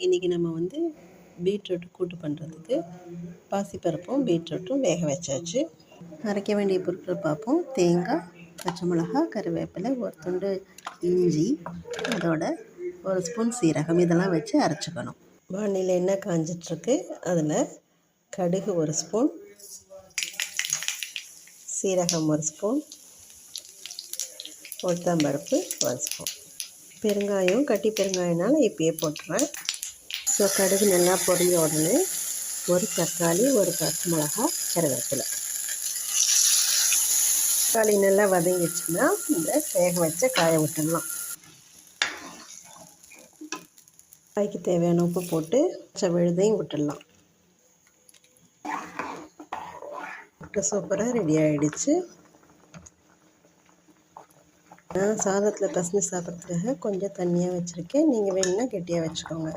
இன்றைக்கி நம்ம பீட்ரூட் கூட்டு பண்ணுறதுக்கு பாசிப்பருப்பும் பீட்ரூட்டும் வேக வச்சாச்சு. அரைக்க வேண்டிய பொருட்கள் பார்ப்போம். தேங்காய், பச்சை மிளகா, கருவேப்பிலை, ஒரு துண்டு இஞ்சி, அதோட ஒரு ஸ்பூன் சீரகம், இதெல்லாம் வச்சு அரைச்சிக்கணும். வானிலையில் எண்ணெய் காஞ்சிட்ருக்கு. அதில் கடுகு ஒரு ஸ்பூன், சீரகம் ஒரு ஸ்பூன், உளுத்தம்பருப்பு ஒரு ஸ்பூன், பெருங்காயம் கட்டி பெருங்காயனால இப்பயே போட்டுருவேன். ஸோ கடுகு நல்லா பொரிய உடனே ஒரு தக்காளி, ஒரு பச்சை மிளகா, கருவேப்பிலை. தக்காளி நல்லா வதங்கிடுச்சுன்னா இந்த வேக வச்ச காய விட்டுடலாம். காய்க்கு தேவையான உப்பு போட்டு பச்சை விழுதையும் விட்டுடலாம். சூப்பராக ரெடி ஆகிடுச்சு. நான் சாதத்தில் பசங்க சாப்பிட்றதுக்காக கொஞ்சம் தண்ணியாக வச்சுருக்கேன். நீங்கள் வேணும்னா கெட்டியாக வச்சுக்கோங்க.